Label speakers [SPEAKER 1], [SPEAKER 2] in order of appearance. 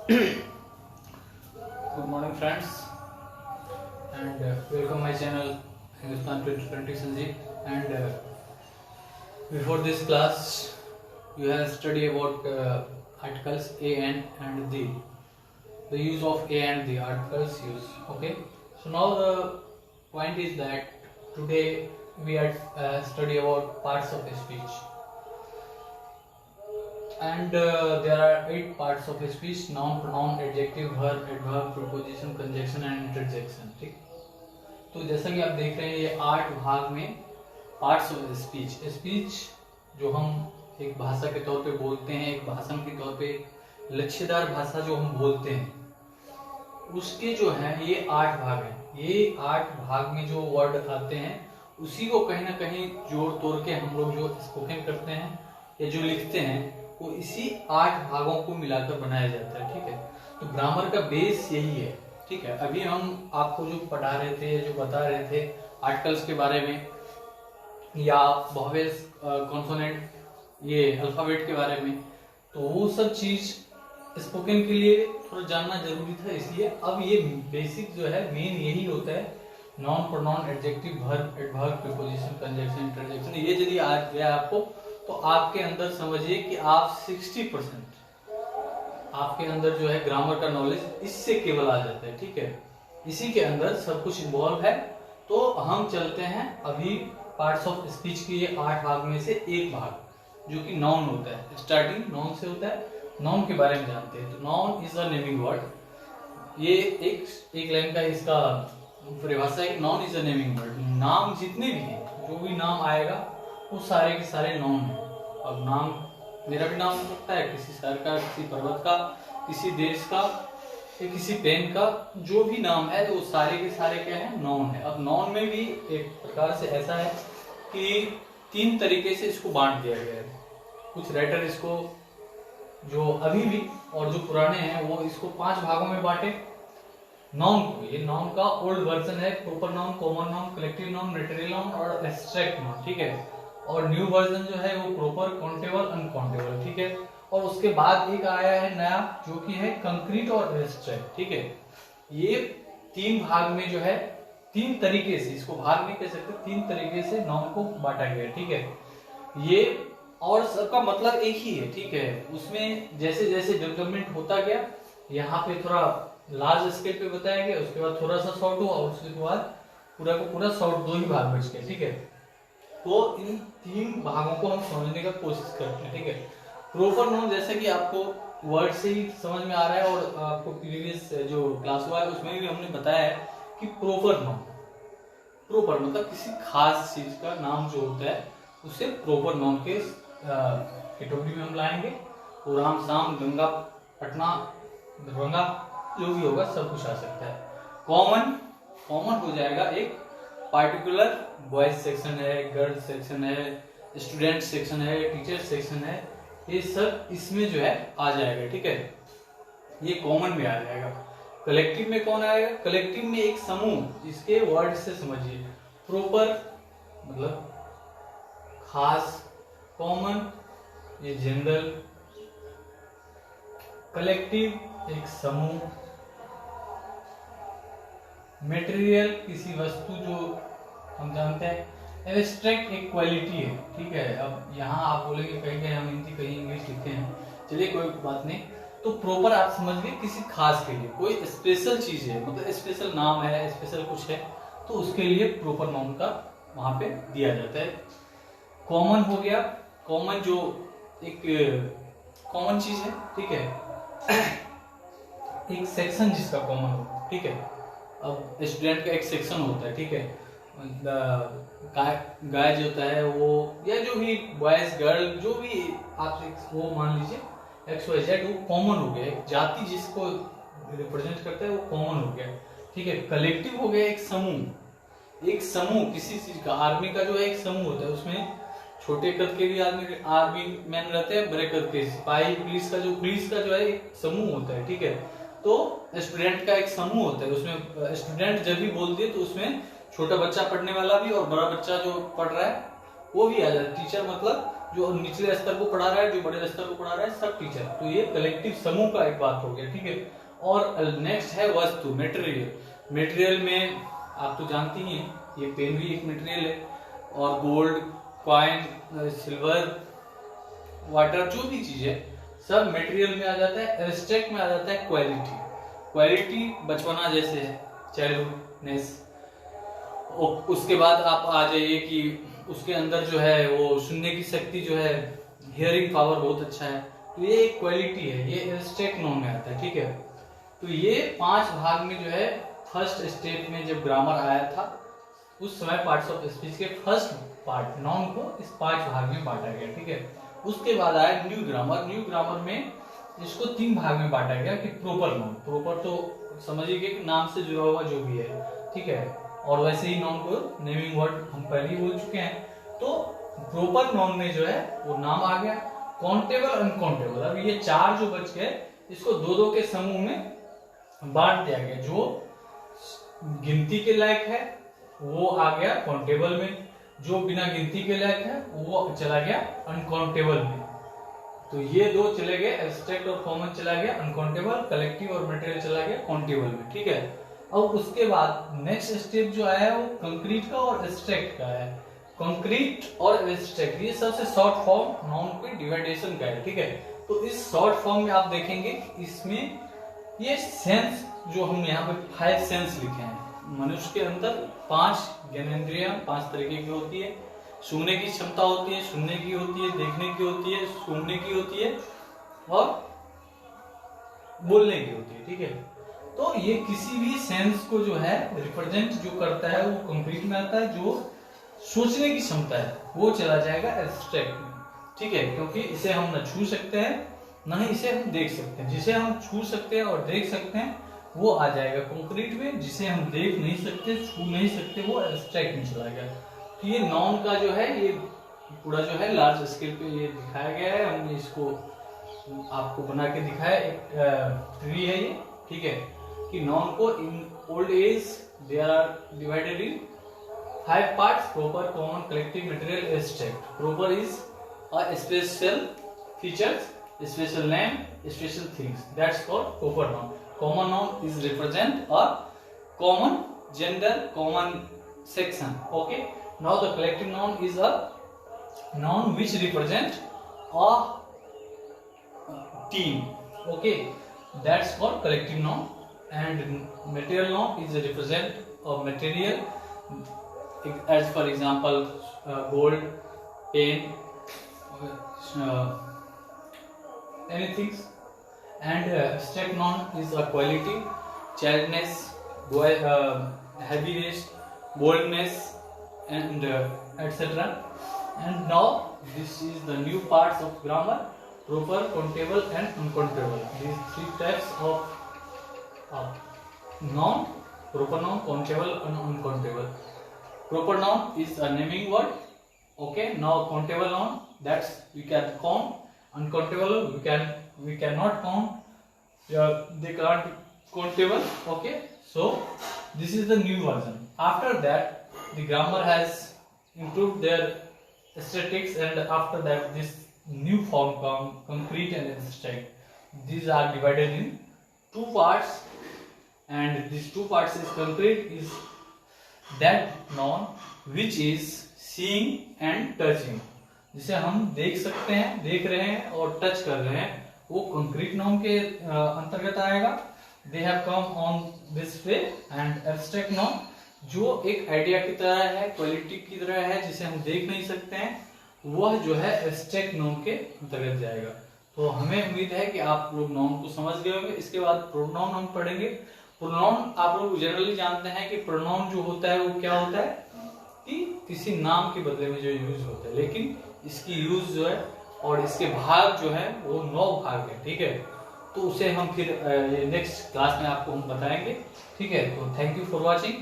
[SPEAKER 1] Good morning, friends, and welcome my channel Hindustan 2020 Sanjeev. And before this class, you have studied about articles a and the use of a and the articles use. Okay, so now the point is that today we are study about parts of a speech. And there are 8 parts of a speech: noun, pronoun, adjective, verb, adverb, preposition, conjunction and interjection. ठीक, तो जैसा कि आप देख रहे हैं ये 8 भाग में पार्ट्स ऑफ स्पीच जो हम एक भाषा के तौर पे बोलते हैं, एक भाषण के तौर पे लक्ष्यदार भाषा जो हम बोलते हैं, उसके जो है ये 8 भाग हैं। ये 8 भाग में जो वर्ड आते हैं उसी को कहीं ना कहीं जोड़ तोड़ के हम लोग जो स्पोकन करते हैं या जो लिखते हैं वो इसी 8 भागों को मिलाकर बनाया जाता है। ठीक है, तो ग्रामर का बेस यही है। ठीक है, अभी हम आपको जो पढ़ा रहे थे, जो बता रहे थे आर्टिकल्स के बारे में या वोवेल्स, कॉन्सोनेंट, ये अल्फाबेट के बारे में, तो वो सब चीज स्पोकन के लिए थोड़ा जानना जरूरी था। इसलिए अब ये बेसिक जो है मेन यही होता है, non, pronoun, adjective, verb, adverb, preposition, conjunction, interjection. ये यदि आ गया आपको तो आपके अंदर समझिए कि आप 60% आपके अंदर जो है ग्रामर का नॉलेज इससे केवल आ जाता है। ठीक है, इसी के अंदर सब कुछ इन्वॉल्व है। तो हम चलते हैं अभी पार्ट्स ऑफ स्पीच के ये 8 भाग में से एक भाग जो कि नाउन होता है। स्टार्टिंग नाउन से होता है। नाउन के बारे में जानते हैं। तो noun is a naming word. ये एक लाइन का इसका परिभाषा है। Noun is a naming word. नाम जितने भी हैं, जो भी नाम आएगा वो सारे के सारे नाउन है। अब नाम मेरा भी नाम हो सकता है, किसी शहर का, किसी पर्वत का, किसी देश का या किसी पेन का, जो भी नाम है वो सारे के सारे क्या है, नाउन है। अब नाउन में भी एक प्रकार से ऐसा है कि 3 तरीके से इसको बांट दिया गया है। कुछ राइटर इसको जो अभी भी और जो पुराने हैं वो इसको 5 भागों में बांटे नाउन को। ये नाउन का ओल्ड वर्जन है। Proper noun, common noun, collective noun, material noun और एब्स्ट्रैक्ट नाउन। ठीक है, और न्यू वर्जन जो है वो प्रॉपर, काउंटेबल, अनकाउंटेबल। ठीक है, और उसके बाद एक आया है नया जो कि है कंक्रीट और एब्स्ट्रैक्ट। ठीक है, ये 3 भाग में जो है 3 तरीके से, इसको भाग नहीं कह सकते, 3 तरीके से नाउन को बांटा गया। ठीक है, ये और सबका मतलब एक ही है। ठीक है, उसमें जैसे जैसे डेवलपमेंट होता गया, यहाँ पे थोड़ा लार्ज स्केल पे बताया गया, उसके बाद थोड़ा सा शॉर्ट हुआ और उसके बाद पूरा को पूरा शॉर्ट 2 ही भाग बच गए। ठीक है, तो इन 3 भागों को हम समझने का कोशिश करते हैं। ठीक है, प्रॉपर नाउन जैसे कि आपको वर्ड से ही समझ में आ रहा है और आपको प्रीवियस जो क्लास हुआ है उसमें भी हमने बताया है कि प्रॉपर नाउन, प्रॉपर मतलब किसी खास चीज का नाम जो होता है उसे प्रॉपर नाउन के कैटेगरी में हम लाएंगे। तो राम, शाम, गंगा, पटना, दरभंगा, जो भी होगा सब कुछ आ सकता है। कॉमन हो जाएगा एक पार्टिकुलर बॉयज सेक्शन है, गर्ल्स सेक्शन है, स्टूडेंट सेक्शन है, टीचर सेक्शन है, ये सब इसमें जो है आ जाएगा। ठीक है, ये कॉमन में आ जाएगा। कलेक्टिव में कौन आएगा? कलेक्टिव में एक समूह, इसके वर्ड से समझिए। प्रॉपर मतलब खास, कॉमन ये जनरल, कलेक्टिव एक समूह, मटेरियल किसी वस्तु जो हम जानते हैं, एब्स्ट्रैक्ट एक क्वालिटी है। ठीक है, अब यहाँ आप बोलेंगे कहीं कहीं हम हिंदी कहीं इंग्लिश लिखते हैं, चलिए कोई बात नहीं। तो प्रॉपर आप समझ गए किसी खास के लिए, कोई स्पेशल चीज है, मतलब स्पेशल नाम है, स्पेशल कुछ है, तो उसके लिए प्रॉपर नाउन का वहां पे दिया जाता है। कॉमन हो गया, कॉमन जो एक कॉमन चीज है। ठीक है, एक सेक्शन जिसका कॉमन हो। ठीक है, अब स्टूडेंट का एक सेक्शन होता है। ठीक है, गाय जो होता है वो, या जो भी बॉयज गर्ल जो भी आप वो मान लीजिए XYZ, वो कॉमन हो गया। एक जाति जिसको रिप्रेजेंट करता है वो कॉमन हो गया। ठीक है, कलेक्टिव हो गया एक समूह। एक समूह किसी चीज का, आर्मी का जो है एक समूह होता है, उसमें छोटे कद के भी आर्मी मैन रहते हैं, बड़े कद के सिपाही, पुलिस का जो है एक समूह होता है। ठीक है, तो स्टूडेंट का एक समूह होता है, उसमें स्टूडेंट जब भी बोल दिए तो उसमें छोटा बच्चा पढ़ने वाला भी और बड़ा बच्चा जो पढ़ रहा है वो भी आ जाता है। टीचर मतलब जो निचले स्तर को पढ़ा रहा है, जो बड़े स्तर को पढ़ा रहा है, सब टीचर। तो ये कलेक्टिव समूह का एक बात हो गया, ठीक है। और नेक्स्ट है वस्तु, मटेरियल। मटेरियल में आप तो जानती ही हैं, ये पेन भी एक मटेरियल है, और गोल्ड, कॉइन, सिल्वर, वाटर, जो भी चीज है सब मटेरियल में आ जाता है। एब्स्ट्रैक्ट में आ जाता है क्वालिटी। क्वालिटी बचपना जैसे है, चाइल्डहुडनेस। उसके बाद आप आ जाइए कि उसके अंदर जो है वो सुनने की शक्ति जो है, हियरिंग पावर बहुत अच्छा है, तो ये एक क्वालिटी है, ये एब्स्ट्रैक्ट नॉन में आता है, ठीक है। तो ये 5 भाग में जो है, फर्स्ट स्टेप में जब ग्रामर आया था उस समय पार्ट्स ऑफ स्पीच के फर्स्ट पार्ट नॉन को इस 5 भाग में बांटा गया, ठीक है। उसके बाद आया न्यू ग्रामर। न्यू ग्रामर में इसको 3 भाग में बांटा गया कि प्रॉपर नॉन। प्रॉपर तो समझिए कि नाम से जुड़ा हुआ जो भी है, ठीक है। और वैसे ही नॉन को नेमिंग वर्ड हम पहले ही बोल चुके हैं। तो प्रॉपर नॉन में जो है वो नाम आ गया, काउंटेबल, अनकाउंटेबल। अब ये 4 जो बच गए, इसको 2-2 के समूह में बांट दिया गया। जो गिनती के लायक है वो आ गया काउंटेबल में, जो बिना गिनती के लायक है वो चला गया अनकाउंटेबल में। तो ये 2 चले गए, एब्स्ट्रैक्ट और कॉमन चला गया अनकाउंटेबल, कलेक्टिव और मटेरियल चला गया काउंटेबल में, ठीक है। अब उसके बाद नेक्स्ट स्टेप जो आया है वो कंक्रीट का और एब्स्ट्रैक्ट का है। कंक्रीट और एब्स्ट्रैक्ट ये सबसे शॉर्ट फॉर्म नाउन के डिवाइडेशन का है, ठीक है। तो इस शॉर्ट फॉर्म में आप देखेंगे इसमें ये सेंस जो हम यहाँ पे 5 सेंस लिखे हैं। मनुष्य के अंदर 5 ज्ञानेंद्रियां 5 तरीके की होती है। सुनने की क्षमता होती है, सुनने की होती है, देखने की होती है, सूंघने की होती है और बोलने की होती है, ठीक है। तो ये किसी भी सेंस को जो है रिप्रेजेंट जो करता है वो कंक्रीट में आता है। जो सोचने की क्षमता है वो चला जाएगा एब्स्ट्रैक्ट में, ठीक है। क्योंकि इसे हम न छू सकते हैं न ही इसे हम देख सकते हैं। जिसे हम छू सकते हैं और देख सकते हैं वो आ जाएगा कंक्रीट में, जिसे हम देख नहीं सकते, छू नहीं सकते, वो एब्स्ट्रैक्ट में चला गया। तो ये नॉन का जो है ये पूरा जो है लार्ज स्केल पे ये दिखाया गया है। हमने इसको आपको बना के दिखाया, एक ट्री है ये, ठीक है। कि नॉन को in old age they are divided in 5 parts: proper, common, collective, material, abstract. Proper is a special features, special name, special things. That's called proper noun. Common noun is represent a common gender, common section. Okay. Now the collective noun is a noun which represent a team. Okay. That's called collective noun. And material noun is represent a material. As for example, gold, pen. Anything. And abstract noun is a quality: childness, heaviness, boldness, and etc. And now this is the new parts of grammar: proper, countable, and uncountable. These 3 types of noun: proper noun, countable, and uncountable. Proper noun is a naming word. Okay. Now countable noun, that's we can count. Uncountable we cannot count. They can't countable. Okay. So this is the new version. After that the grammar has improved their aesthetics, and after that this new form come concrete and abstract. These are divided in 2 parts, and these 2 parts is concrete is that noun which is seeing and touching. जिसे हम देख सकते हैं, देख रहे हैं और touch कर रहे हैं, वो कंक्रीट नाउन के अंतर्गत आएगा। They have come on this way. And abstract noun जो एक आइडिया की तरह है, क्वालिटी की तरह है, जिसे हम देख नहीं सकते हैं, वह जो है एब्स्ट्रैक्ट नाउन के अंतर्गत जाएगा। तो हमें उम्मीद है कि आप लोग नाउन को समझ गए होंगे। इसके बाद प्रोनाउन हम पढ़ेंगे। प्रोनाउन आप लोग जनरली जानते हैं कि प्रोनाउन जो होता है वो क्या होता है कि किसी नाम के बदले में जो यूज होता है, लेकिन इसकी यूज जो है और इसके भाग जो है वो 9 भाग है, ठीक है। तो उसे हम फिर नेक्स्ट क्लास में आपको हम बताएंगे, ठीक है। तो थैंक यू फॉर वॉचिंग।